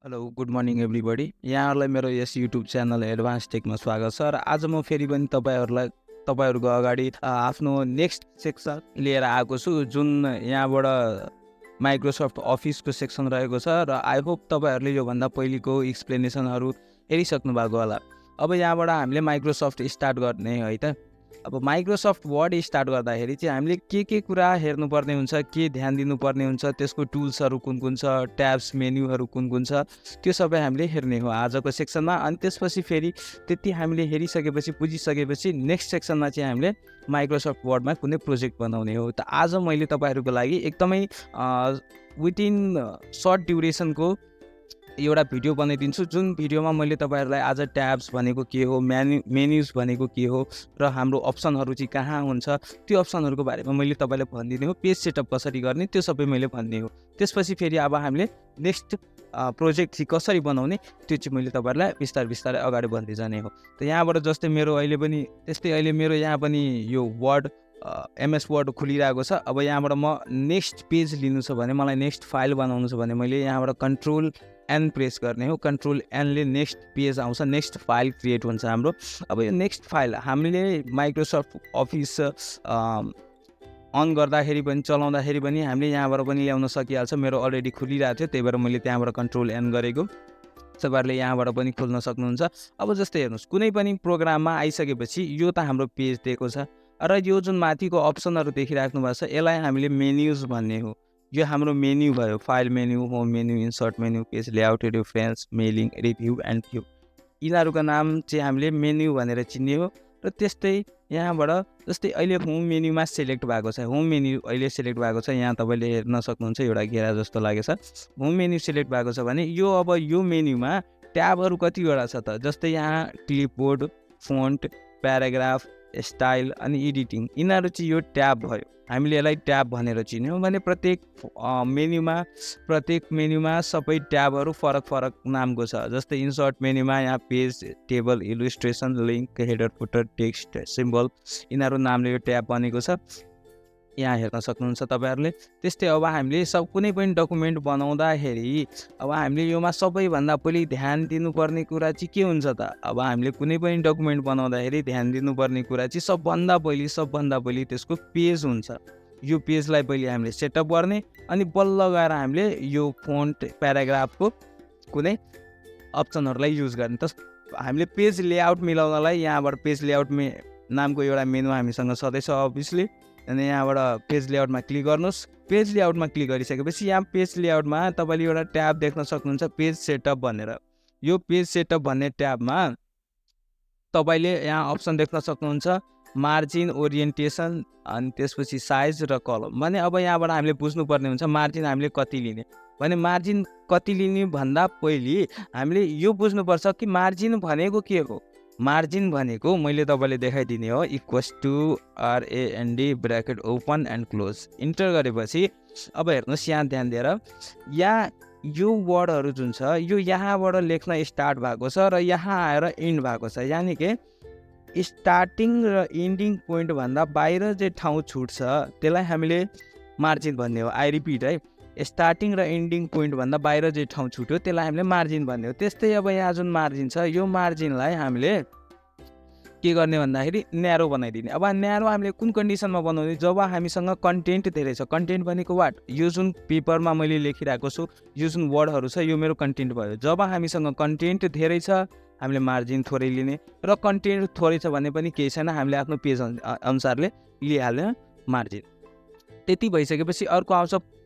Hello good morning everybody. यहाँहरूलाई मेरो यस YouTube channel advance टेकमा स्वागत छ। र आज म फेरि पनि तपाईँहरूको अगाडि आफ्नो नेक्स्ट सेक्सन लिएर आएको छु, जुन यहाँबाट माइक्रोसफ्ट अफिसको सेक्सन रहेको छ। र आई होप तपाईँहरूले योभन्दा पहिलेको एक्सप्लेनेसनहरू हेरिसक्नु भएको होला। अब यहाँबाट हामीले माइक्रोसफ्ट स्टार्ट गर्ने है त। अब माइक्रोसफ्ट वर्ड स्टार्ट गर्दाखेरि चाहिँ हामीले के कुरा हेर्नुपर्ने हुन्छ, के ध्यान दिनुपर्ने हुन्छ, त्यसको टुल्सहरू कुन कुन छ, ट्याब्स मेन्युहरू कुन कुन छ, त्यो सबै हामीले हेर्ने हो आजको सेक्सनमा। अनि त्यसपछि फेरि त्यति हामीले हेरिसकेपछि बुझिसकेपछि नेक्स्ट सेक्सनमा चाहिँ हामीले माइक्रोसफ्ट वर्डमा कुनै प्रोजेक्ट बनाउने हो। त आज मैले तपाईँहरूको लागि एकदमै विदिन सर्ट ड्युरेसनको एउटा भिडियो बनाइदिन्छु, जुन भिडियोमा मैले तपाईँहरूलाई आज ट्याब्स भनेको के हो, मेन्युज भनेको के हो, र हाम्रो अप्सनहरू चाहिँ कहाँ हुन्छ, त्यो अप्सनहरूको बारेमा मैले तपाईँलाई भनिदिने हो। पेज सेटअप कसरी गर्ने त्यो सबै मैले भन्ने हो। त्यसपछि फेरि अब हामीले नेक्स्ट प्रोजेक्ट चाहिँ कसरी बनाउने त्यो चाहिँ मैले तपाईँहरूलाई बिस्तारै अगाडि बढ्दै जाने हो। त यहाँबाट जस्तै मेरो अहिले मेरो यहाँ पनि यो वर्ड एमएस वर्ड खुलिरहेको छ। अब यहाँबाट म नेक्स्ट पेज लिनु छ भने, मलाई नेक्स्ट फाइल बनाउनु छ भने मैले यहाँबाट कन्ट्रोल एन प्रेस गर्ने हो। कन्ट्रोल एनले नेक्स्ट पेज आउँछ, नेक्स्ट फाइल क्रिएट हुन्छ हाम्रो। अब यो नेक्स्ट फाइल हामीले माइक्रोसफ्ट अफिस अन गर्दाखेरि पनि चलाउँदाखेरि पनि हामीले यहाँबाट पनि ल्याउन सकिहाल्छ। मेरो अलरेडी खुलिरहेको थियो, त्यही भएर मैले त्यहाँबाट कन्ट्रोल एन गरेको। तपाईँहरूले यहाँबाट पनि खोल्न सक्नुहुन्छ। अब जस्तै हेर्नुहोस्, कुनै पनि प्रोग्राममा आइसकेपछि यो त हाम्रो पेज दिएको छ, र यो जुन माथिको अप्सनहरू देखिराख्नु भएको छ यसलाई हामीले मेन्युज भन्ने हो। यो हाम्रो मेन्यु भयो, file menu, home menu, insert menu, page layout, reference, mailing, review and view, यिनीहरूका नाम चाहिँ हामीले मेन्यु भनेर चिन्ने हो। र त्यस्तै यहाँबाट जस्तै अहिले होम मेन्युमा सेलेक्ट भएको छ, होम मेन्यु अहिले सेलेक्ट भएको छ, यहाँ तपाईँले हेर्न सक्नुहुन्छ एउटा घेरा जस्तो लागेछ। होम मेन्यु सेलेक्ट भएको छ भने अब यो मेन्युमा ट्याबहरू कतिवटा छ त, जस्तै यहाँ क्लिपबोर्ड, फोन्ट, प्याराग्राफ, स्टाइल अनि एडिटिङ, यिनीहरू चाहिँ यो ट्याब भयो। हामीले यसलाई ट्याब भनेर चिन्यौँ भने प्रत्येक मेन्युमा सबै ट्याबहरू फरक नामको छ। जस्तै इन्सर्ट मेन्युमा यहाँ page, table, illustration, link, header, footer, text, symbol, यिनीहरू नामले यो ट्याब बनेको छ, यहाँ हेर्न सक्नुहुन्छ तपाईँहरूले। त्यस्तै अब हामीले कुनै पनि डकुमेन्ट बनाउँदाखेरि अब हामीले योमा सबैभन्दा पहिले ध्यान दिनुपर्ने कुरा चाहिँ के हुन्छ त, अब हामीले कुनै पनि डकुमेन्ट बनाउँदाखेरि ध्यान दिनुपर्ने कुरा चाहिँ सबभन्दा पहिले त्यसको पेज हुन्छ। यो पेजलाई पहिले हामीले सेटअप गर्ने, अनि बल्ल गएर हामीले यो फोन्ट, प्याराग्राफको कुनै अप्सनहरूलाई युज गर्ने। त हामीले पेज लेआउट मिलाउनलाई यहाँबाट पेज लेआउट नामको एउटा मेनु हामीसँग छँदैछ अभियसली। अनि यहाँबाट पेज लेआउटमा क्लिक गर्नुहोस्। पेज लेआउटमा क्लिक गरिसकेपछि यहाँ पेज लेआउटमा तपाईँले एउटा ट्याब देख्न सक्नुहुन्छ, पेज सेटअप भनेर। यो पेज सेटअप भन्ने ट्याबमा तपाईँले यहाँ अप्सन देख्न सक्नुहुन्छ, मार्जिन, ओरिएन्टेसन, अनि त्यसपछि साइज र कलम। भने अब यहाँबाट हामीले बुझ्नुपर्ने हुन्छ मार्जिन हामीले कति लिने। भने मार्जिन कति लिने भन्दा पहिले हामीले यो बुझ्नुपर्छ कि मार्जिन भनेको के हो। मार्जिन भनेको मैले तपाईँले देखाइदिने हो, equals to RAND bracket open and close, enter गरेपछि अब हेर्नुहोस् यहाँ ध्यान दिएर, यहाँ यो वर्डहरू जुन छ यो यहाँबाट लेख्न स्टार्ट भएको छ र यहाँ आएर इन्ड भएको छ। यानि कि स्टार्टिङ र इन्डिङ पोइन्ट भन्दा बाहिर जे ठाउँ छुट्छ त्यसलाई हामीले मार्जिन भन्ने हो। आई रिपिट है, स्टार्टिङ र इन्डिङ पोइन्ट भन्दा बाहिर जे ठाउँ छुट्यो त्यसलाई हामीले मार्जिन भन्ने हो। त्यस्तै अब यहाँ जुन मार्जिन छ यो मार्जिनलाई हामीले के गर्ने भन्दाखेरि न्यारो बनाइदिने। अब न्यारो हामीले कुन कन्डिसनमा बनाउने, जब हामीसँग कन्टेन्ट धेरै छ। कन्टेन्ट भनेको वाट, यो जुन पेपरमा मैले लेखिरहेको छु, यो जुन वर्डहरू छ यो मेरो कन्टेन्ट भयो। जब हामीसँग कन्टेन्ट धेरै छ हामीले मार्जिन थोरै लिने, र कन्टेन्ट थोरै छ भने पनि केही छैन, हामीले आफ्नो पेज अनुसारले लिइहाल्ने मार्जिन। त्यति भइसकेपछि अर्को आउँछ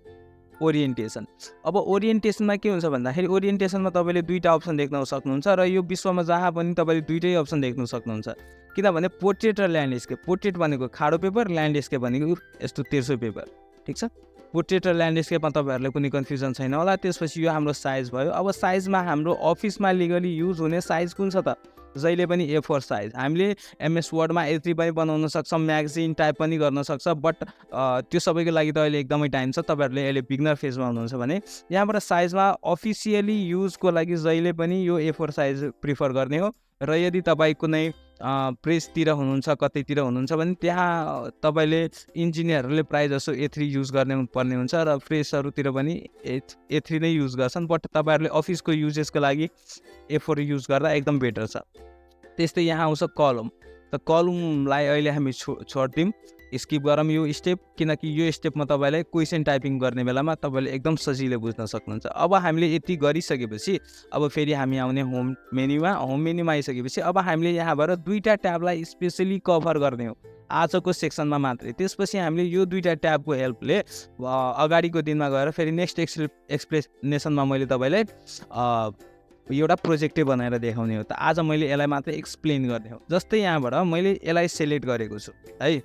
ओरिएन्टेसन। अब ओरिएन्टेसनमा के हुन्छ भन्दाखेरि ओरिएन्टेसनमा तपाईँले दुईवटा अप्सन देख्न सक्नुहुन्छ, र यो विश्वमा जहाँ पनि तपाईँले दुईटै अप्सन देख्न सक्नुहुन्छ। किनभने पोर्ट्रेट र ल्यान्डस्केप, पोर्ट्रेट भनेको खाडो पेपर, ल्यान्डस्केप भनेको यस्तो तेर्सो पेपर, ठिक छ। पोर्ट्रेट र ल्यान्डस्केपमा तपाईँहरूलाई कुनै कन्फ्युजन छैन होला। त्यसपछि यो हाम्रो साइज भयो। अब साइजमा हाम्रो अफिसमा लिगली युज हुने साइज कुन छ त, जहिले पनि A4 साइज। हामीले एमएस वर्डमा A3 पनि बनाउन सक्छौँ, म्यागजिन टाइप पनि गर्न सक्छ, बट त्यो सबैको लागि त अहिले एकदमै टाइम छ। तपाईँहरूले अहिले बिगनर फेजमा हुनुहुन्छ भने यहाँबाट साइजमा अफिसियली युजको लागि जहिले पनि यो A4 साइज प्रिफर गर्ने हो। र यदि तपाईँ कुनै प्रेसतिर हुनुहुन्छ कतैतिर हुनुहुन्छ भने त्यहाँ तपाईँले इन्जिनियरहरूले प्रायः जसो A3 युज गर्ने पर्ने हुन्छ र प्रेसहरूतिर पनि A3 नै युज गर्छन्, बट तपाईँहरूले अफिसको युजेसको लागि A4 युज गर्दा एकदम बेटर छ। त्यस्तै यहाँ आउँछ कलम। त कलमलाई अहिले हामी छोड्दिउँ, स्किप गरौँ यो स्टेप, किनकि यो स्टेपमा तपाईँलाई क्वेसन टाइपिङ गर्ने बेलामा तपाईँले एकदम सजिलो बुझ्न सक्नुहुन्छ। अब हामीले यति गरिसकेपछि अब फेरि हामी आउने होम मेन्युमा आइसकेपछि अब हामीले यहाँबाट दुईवटा ट्याबलाई स्पेसली कभर गर्ने हो आजको सेक्सनमा मात्रै। त्यसपछि हामीले यो दुईवटा ट्याबको हेल्पले अगाडिको दिनमा गएर फेरि नेक्स्ट एक्सप्लेनेसनमा मैले तपाईँलाई एउटा प्रोजेक्टै बनाएर देखाउने हो। त आज मैले यसलाई मात्रै एक्सप्लेन गर्ने हो। जस्तै यहाँबाट मैले यसलाई सेलेक्ट गरेको छु है,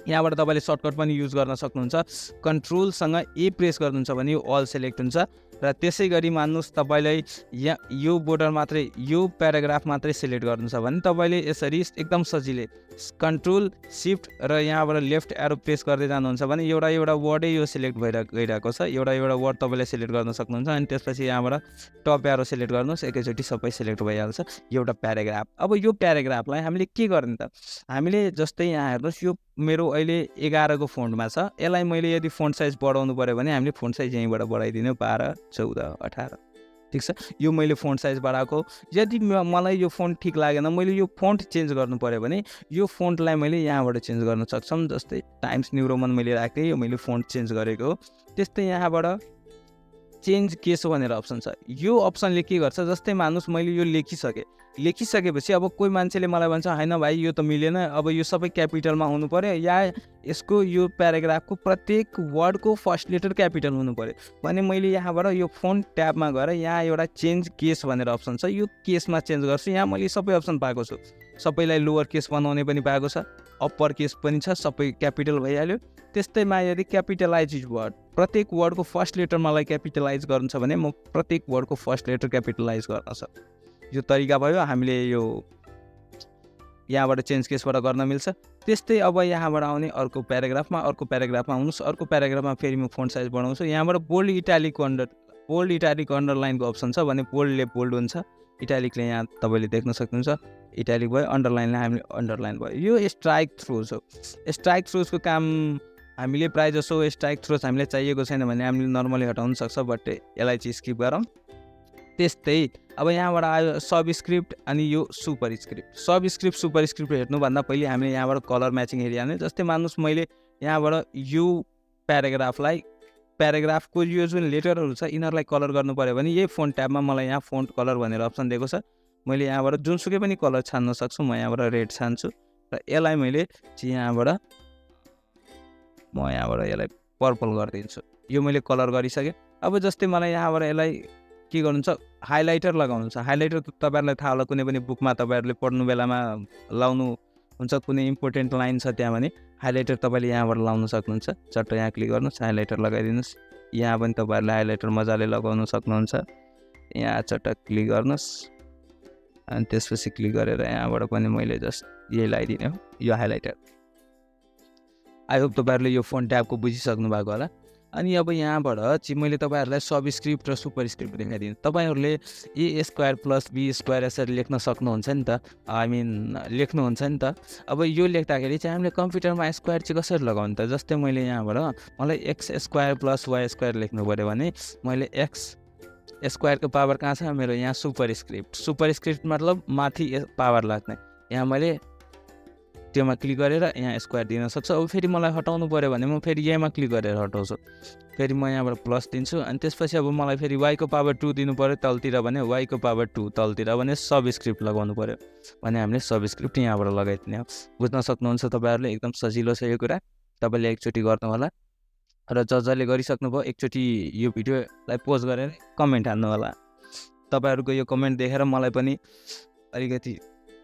यहाँबाट तपाईँले सर्टकट पनि युज गर्न सक्नुहुन्छ। कन्ट्रोलसँग ए प्रेस गर्नुहुन्छ भने यो अल सेलेक्ट हुन्छ र त्यसै गरी मान्नुहोस् तपाईँलाई यो बोर्डर मात्रै यो प्याराग्राफ मात्रै सेलेक्ट गर्नु छ भने तपाईँले यसरी एकदम सजिलै कन्ट्रोल सिफ्ट र यहाँबाट लेफ्ट एरो प्रेस गर्दै जानुहुन्छ भने एउटा वर्डै यो सेलेक्ट गइरहेको छ। एउटा वर्ड तपाईँले सेलेक्ट गर्न सक्नुहुन्छ अनि त्यसपछि यहाँबाट टप एरो सेलेक्ट गर्नुहोस्, एकैचोटि सबै सेलेक्ट भइहाल्छ एउटा प्याराग्राफ। अब यो प्याराग्राफलाई हामीले के गर्ने त, हामीले जस्तै यहाँ हेर्नुहोस् यो मेरो अहिले 11 को फोन्टमा छ। यसलाई मैले यदि फोन्ट साइज बढाउनु पऱ्यो भने हामीले फोन्ट साइज यहीँबाट बढाइदिने 12, 14, 18 ठिक छ। यो मैले फोन्ट साइज बढाएको। यदि मलाई यो फोन्ट ठिक लागेन, मैले यो फोन्ट चेन्ज गर्नु पऱ्यो भने यो फोन्टलाई मैले यहाँबाट चेन्ज गर्न सक्छौँ। जस्तै टाइम्स न्यू रोमन मैले राखेँ, यो मैले फोन्ट चेन्ज गरेको हो। त्यस्तै यहाँबाट चेन्ज केस भनेर अप्सन छ। यो अप्सनले के गर्छ, जस्तै मानुस् मैले यो लेखिसकेपछि अब कोही मान्छेले मलाई भन्छ हैन भाइ यो त मिलेन, अब यो सबै क्यापिटलमा हुनु पर्यो या यसको यो प्याराग्राफको प्रत्येक वर्डको फर्स्ट लेटर क्यापिटल हुनु पर्यो भने मैले यहाँबाट यो फोन्ट ट्याबमा गएर यहाँ एउटा चेन्ज केस भनेर अप्सन छ, यो केसमा चेन्ज गर्छु। यहाँ मैले सबै अप्सन पाएको छु, सबैलाई लोवर केस बनाउने पनि पाएको छ, अप्पर केस पनि छ, सबै क्यापिटल भइहाल्यो। त्यस्तैमा यदि क्यापिटलाइज वर्ड प्रत्येक वर्डको फर्स्ट लेटर मलाई क्यापिटलाइज गर्नु छ भने म प्रत्येक वर्डको फर्स्ट लेटर क्यापिटलाइज गर्न सक्छु। यो तरिका भयो, हामीले यो यहाँबाट चेन्ज केसबाट गर्न मिल्छ। त्यस्तै अब यहाँबाट आउने अर्को प्याराग्राफमा आउनुहोस्। अर्को प्याराग्राफमा फेरि म फोन्ट साइज बढाउँछु। यहाँबाट बोल्ड इटालिक अन्डरलाइनको अप्सन छ भने बोल्डले बोल्ड हुन्छ, इटालिकले यहाँ तपाईँले देख्न सक्नुहुन्छ इटालिक भयो, अन्डरलाइनले हामीले अन्डरलाइन भयो। यो स्ट्राइक थ्रोज हो। स्ट्राइक थ्रोजको काम हामीले प्रायः जसो स्ट्राइक थ्रोज हामीलाई चाहिएको छैन भने हामीले नर्मली हटाउन सक्छ, बट यसलाई चाहिँ स्किप गरौँ। त्यस्तै अब यहाँबाट आयो सबस्क्रिप्ट अनि यो सुपरस्क्रिप्ट। सुपरस्क्रिप्ट हेर्नुभन्दा पहिले हामीले यहाँबाट कलर म्याचिङ हेरिहाल्ने। जस्तै मान्नुहोस् मैले यहाँबाट यो प्याराग्राफको यो जुन लेटरहरू छ यिनीहरूलाई कलर गर्नु पऱ्यो भने यही फोन्ट ट्याबमा मलाई यहाँ फोन्ट कलर भनेर अप्सन दिएको छ। मैले यहाँबाट जुनसुकै पनि कलर छान्न सक्छु। म यहाँबाट रेड छान्छु र यसलाई मैले यहाँबाट यसलाई पर्पल गरिदिन्छु। यो मैले कलर गरिसकेँ। अब जस्तै मलाई यहाँबाट यसलाई के गर्नु छ, हाइलाइटर लगाउनु छ। हाइलाइटर तपाईँहरूलाई थाहा होला, कुनै पनि बुकमा तपाईँहरूले पढ्नु बेलामा लाउनु हुन्छ, कुनै इम्पोर्टेन्ट लाइन छ त्यहाँ भने हाइलाइटर तपाईँले यहाँबाट लाउनु सक्नुहुन्छ। चट्ट यहाँ क्लिक गर्नुहोस्, हाइलाइटर लगाइदिनुहोस्। यहाँ पनि तपाईँहरूले हाइलाइटर मजाले लगाउनु सक्नुहुन्छ। यहाँ चट्ट क्लिक गर्नुहोस् अनि त्यसपछि क्लिक गरेर यहाँबाट पनि मैले जस्ट यही लगाइदिने हो, यो हाइलाइटर। आई होप तपाईँहरूले यो फोन ट्याबको बुझिसक्नु भएको होला। अनि अब यहाँबाट चाहिँ मैले तपाईँहरूलाई सबस्क्रिप्ट र सुपरस्क्रिप्ट देखाइदिनु। तपाईँहरूले A² + B² यसरी लेख्न सक्नुहुन्छ नि त, लेख्नुहुन्छ नि त। अब यो लेख्दाखेरि चाहिँ हामीले कम्प्युटरमा स्क्वायर चाहिँ कसरी लगाउनु त, जस्तै मैले यहाँबाट मलाई X² + Y² लेख्नु पऱ्यो भने मैले X² को पावर कहाँ छ, मेरो यहाँ सुपरस्क्रिप्ट मतलब माथि पावर लाग्ने। यहाँ मैले त्योमा क्लिक गरेर यहाँ स्क्वायर दिन सक्छु। अब फेरि मलाई हटाउनु पऱ्यो भने म फेरि यहीँमा क्लिक गरेर हटाउँछु। फेरि म यहाँबाट प्लस दिन्छु अनि त्यसपछि अब मलाई फेरि Y को पावर 2 दिनु पऱ्यो तलतिर भने Y को पावर 2 तलतिर भने सबस्क्रिप्ट लगाउनु पऱ्यो भने हामीले सबस्क्रिप्ट यहाँबाट लगाइदिने हो। बुझ्न सक्नुहुन्छ तपाईँहरूले, एकदम सजिलो छ यो कुरा। तपाईँले एकचोटि गर्नु होला र जसले गरिसक्नुभयो एकचोटि यो भिडियोलाई पोज गरेर कमेन्ट हान्नु होला। तपाईँहरूको यो कमेन्ट देखेर मलाई पनि अलिकति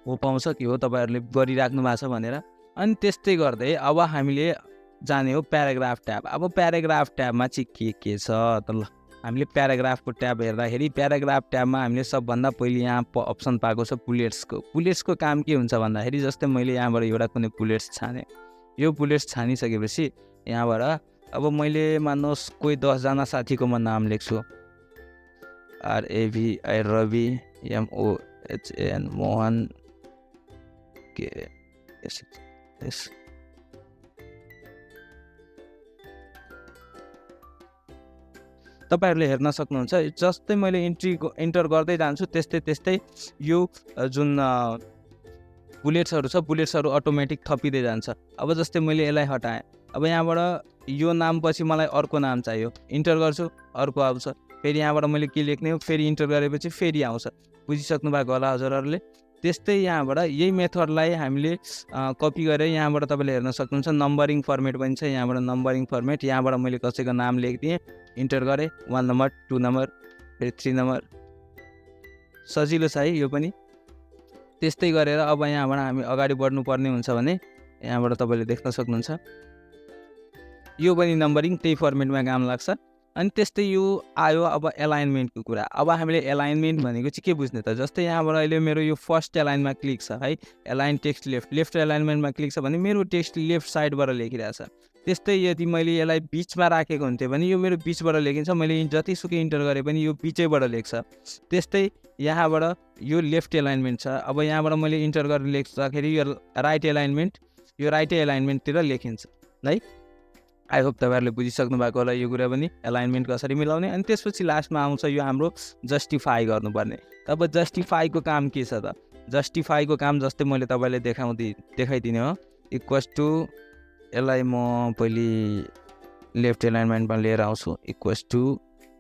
पाउँछ कि हो तपाईँहरूले गरिराख्नु भएको छ भनेर। अनि त्यस्तै गर्दै अब हामीले जाने हो प्याराग्राफ ट्याब। अब प्याराग्राफ ट्याबमा चाहिँ के छ त, ल हामीले प्याराग्राफको ट्याब हेर्दाखेरि प्याराग्राफ ट्याबमा हामीले सबभन्दा पहिले यहाँ अप्सन पाएको छ बुलेट्सको काम के हुन्छ भन्दाखेरि जस्तै मैले यहाँबाट एउटा कुनै बुलेट्स छाने। यो बुलेट्स छानिसकेपछि यहाँबाट अब मैले मान्नुहोस् कोही 10 जना साथीको म नाम लेख्छु, RAVI Rabi MOS HAN Mohan के यस तपाईहरुले हेर्न सक्नुहुन्छ जस्तै मैले इन्टर गर्दै जान्छु त्यस्तै यो जुन बुलेट्सहरु छ बुलेट्सहरु अटोमेटिक थपिदै जान्छ। अब जस्तै मैले यसलाई हटाएँ, अब यहाँबाट यो नाम पछि मलाई अर्को नाम चाहियो, इन्टर गर्छु अर्को आउँछ, फेरि यहाँबाट मैले के लेख्ने हो फेरि इन्टर गरेपछि फेरि आउँछ। बुझिसक्नु भएको होला हजुरहरुले। त्यस्तै यहाँबाट यही मेथडलाई हामीले कपी गरेर यहाँबाट तपाईले हेर्न सक्नुहुन्छ नम्बरिङ फर्मेट पनि छ। यहाँबाट नम्बरिङ फर्मेट, यहाँबाट मैले कसैको नाम लेखिदिएँ, इन्टर गरेँ, 1 नम्बर 2 नम्बर फेरि 3 नम्बर। सजिलो छ है यो पनि। त्यस्तै गरेर अब यहाँबाट हामी अगाडि बढ्नु पर्ने हुन्छ भने यहाँबाट तपाईले देख्न सक्नुहुन्छ यो पनि नम्बरिङ त्यही फर्मेटमा काम लाग्छ। अनि त्यस्तै यो आयो अब एलाइनमेन्टको कुरा। अब हामीले एलाइनमेन्ट भनेको चाहिँ के बुझ्ने त, जस्तै यहाँबाट अहिले मेरो यो फर्स्ट एलाइनमा क्लिक छ है, एलाइन टेक्स्ट लेफ्ट एलाइनमेन्टमा क्लिक छ भने मेरो टेक्स्ट लेफ्ट साइडबाट लेखिरहेछ। त्यस्तै यदि मैले यसलाई बिचमा राखेको हुन्थ्यो भने यो मेरो बिचबाट लेखिन्छ, मैले जतिसुकै इन्टर गरे पनि यो बिचैबाट लेख्छ। त्यस्तै यहाँबाट यो लेफ्ट एलाइनमेन्ट छ, अब यहाँबाट मैले इन्टर गरेर लेख्दाखेरि यो राइट एलाइनमेन्ट, यो राइटै एलाइनमेन्टतिर लेखिन्छ है। आई होप तपाईहरुले बुझिसक्नु भएको होला यो कुरा पनि, एलाइनमेन्ट कसरी मिलाउने। अनि त्यसपछि लास्टमा आउँछ यो हाम्रो जस्टिफाई गर्नुपर्ने। अब जस्टिफाईको काम के छ त, जस्टिफाईको काम जस्तै मैले तपाईलाई देखाइदिने हो, इक्वल्स टु यसलाई म पहिले लेफ्ट एलाइनमेन्टमा लिएर आउँछु, equals to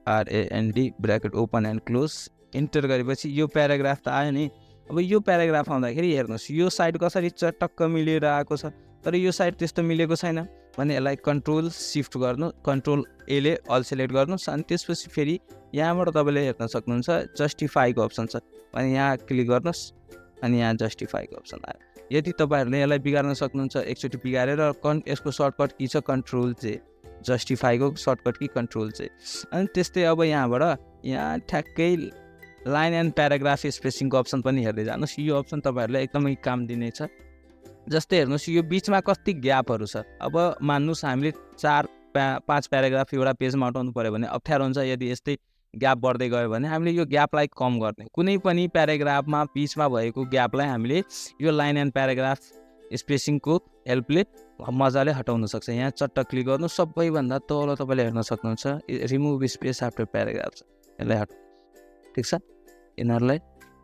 RAND bracket open and close, enter गरेपछि यो प्याराग्राफ त आयो नि। अब यो प्याराग्राफ आउँदाखेरि हेर्नुहोस् यो साइड कसरी चटक्क मिलेर आएको छ, तर यो साइड त्यस्तो मिलेको छैन भने यसलाई कन्ट्रोल सिफ्ट गर्नु, कन्ट्रोल A ले अल सेलेक्ट गर्नुहोस्। अनि त्यसपछि फेरि यहाँबाट तपाईँले हेर्न सक्नुहुन्छ जस्टिफाईको अप्सन छ, अनि यहाँ क्लिक गर्नुहोस् अनि यहाँ जस्टिफाईको अप्सन आयो। यदि तपाईँहरूले यसलाई बिगार्न सक्नुहुन्छ एकचोटि बिगारेर यसको सर्टकट की छ कन्ट्रोल J, जस्टिफाईको सर्टकट की कन्ट्रोल J। अनि त्यस्तै अब यहाँबाट यहाँ ठ्याक्कै लाइन एन्ड प्याराग्राफ स्पेसिङको अप्सन पनि हेर्दै जानुहोस्, यो अप्सन तपाईँहरूलाई एकदमै काम दिनेछ। जस्तै हेर्नुहोस् यो बिचमा कति ग्यापहरू छ। अब मान्नुहोस् हामीले 4-5 प्याराग्राफ एउटा पेजमा अटाउनु पर्यो भने अप्ठ्यारो हुन्छ, यदि यस्तै ग्याप बढ्दै गयो भने हामीले यो ग्यापलाई कम गर्ने, कुनै पनि प्याराग्राफमा बिचमा भएको ग्यापलाई हामीले यो लाइन एन्ड प्याराग्राफ स्पेसिङको हेल्पले मजाले हटाउन सक्छ। यहाँ चट्ट क्लिक गर्नु, सबैभन्दा तल तपाईँले हेर्न सक्नुहुन्छ रिमुभ स्पेस आफ्टर प्याराग्राफ छ, यसलाई हटाउनु, ठिक छ। यिनीहरूलाई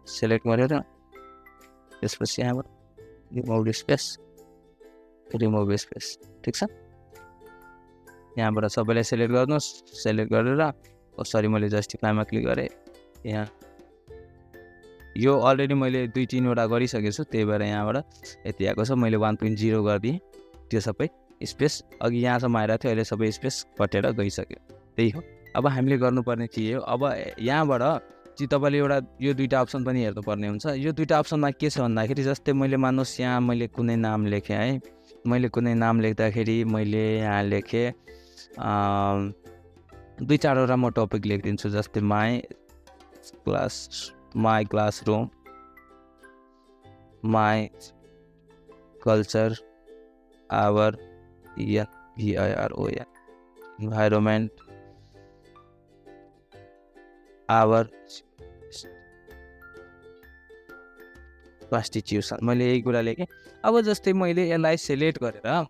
सेलेक्ट गरेर त्यसपछि यहाँबाट रिमुभ स्पेस, ठिक छ। यहाँबाट सबैलाई सेलेक्ट गर्नुहोस्, सेलेक्ट गरेर सरी मैले जस्टिफाईमा क्लिक गरेँ। यहाँ यो अलरेडी मैले 2-3 वटा गरिसकेको छु, त्यही भएर यहाँबाट यति आएको छ। मैले 1.0 गरिदिएँ, त्यो सबै स्पेस अघि यहाँसम्म आइरहेको थियो, अहिले सबै स्पेस कटेर गइसक्यो, त्यही हो। अब हामीले गर्नुपर्ने के हो, अब यहाँबाट चाहिँ तपाईँले एउटा यो दुईवटा अप्सन पनि हेर्नुपर्ने हुन्छ। यो दुईवटा अप्सनमा के छ भन्दाखेरि जस्तै मैले मान्नुहोस् यहाँ मैले कुनै नाम लेखेँ है, मैले कुनै नाम लेख्दाखेरि मैले यहाँ लेखेँ 2-4वटा म टपिक लेखिदिन्छु, जस्तै my classroom, my culture, our ENVIRON, environment, our constitution, मैले यही कुरा लेखेँ। अब जस्तै मैले यसलाई सेलेक्ट गरेर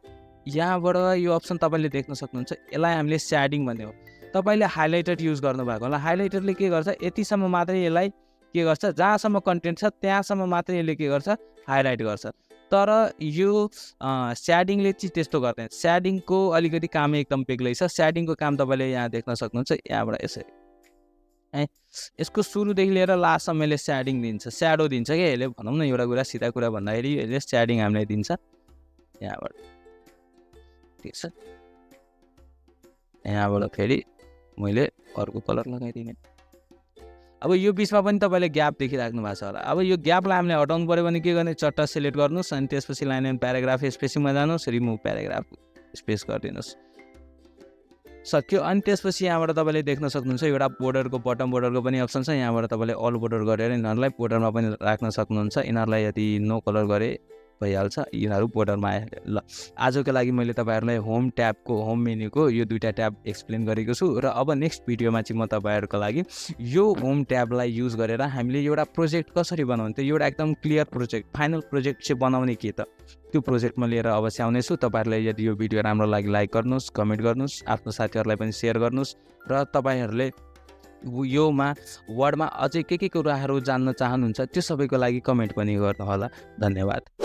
यहाँबाट यो अप्सन तपाईँले देख्न सक्नुहुन्छ, यसलाई हामीले स्याडिङ भन्ने हो। तपाईँले हाइलाइटर युज गर्नुभएको होला, हाइलाइटरले के गर्छ यतिसम्म मात्रै यसलाई के गर्छ, जहाँसम्म कन्टेन्ट छ त्यहाँसम्म मात्रै यसले के गर्छ हाइलाइट गर्छ। तर यो स्याडिङले चाहिँ त्यस्तो गर्दैन, स्याडिङको अलिकति काम एकदम बेग्लै छ। स्याडिङको काम तपाईँले यहाँ देख्न सक्नुहुन्छ, यहाँबाट यसरी है, यसको सुरुदेखि लिएर लास्टसम्म यसले स्याडिङ दिन्छ, स्याडो दिन्छ क्या यसले, भनौँ न एउटा कुरा सिधा कुरा भन्दाखेरि यसले स्याडिङ हामीलाई दिन्छ यहाँबाट, ठिक छ। यहाँबाट फेरि मैले अर्को कलर लगाइदिने। अब यो बिचमा पनि तपाईँले ग्याप देखिराख्नु भएको छ होला। अब यो ग्यापलाई हामीले हटाउनु पऱ्यो भने के गर्ने, चट्टा सेलेक्ट गर्नुहोस् अनि त्यसपछि लाइन एन्ड प्याराग्राफ स्पेसिङमा जानुहोस्, रिमुभ प्याराग्राफ स्पेस गरिदिनुहोस्, सक्यो। अनि त्यसपछि यहाँबाट तपाईँले देख्न सक्नुहुन्छ एउटा बोर्डरको बटम बोर्डरको पनि अप्सन छ, यहाँबाट तपाईँले अल बोर्डर गरेर यिनीहरूलाई बोर्डरमा पनि राख्न सक्नुहुन्छ। यिनीहरूलाई यदि नो कलर गरे भइहाल्छ, यिनीहरू बोर्डरमा आए। ल आजको लागि मैले तपाईँहरूलाई होम ट्याबको होम मेन्युको यो 2टा ट्याब एक्सप्लेन गरेको छु र अब नेक्स्ट भिडियोमा चाहिँ म तपाईँहरूको लागि यो होम ट्याबलाई युज गरेर हामीले एउटा प्रोजेक्ट कसरी बनाउने, त्यो एउटा एकदम क्लियर प्रोजेक्ट, फाइनल प्रोजेक्ट चाहिँ बनाउने के त, त्यो प्रोजेक्टमा लिएर अवश्य आउनेछु। तपाईँहरूलाई यदि यो भिडियो राम्रो लागि लाइक गर्नुहोस्, कमेन्ट गर्नुहोस्, आफ्नो साथीहरूलाई पनि सेयर गर्नुहोस् र तपाईँहरूले योमा वर्डमा अझै के कुराहरू जान्न चाहनुहुन्छ त्यो सबैको लागि कमेन्ट पनि गर्नुहोला। धन्यवाद।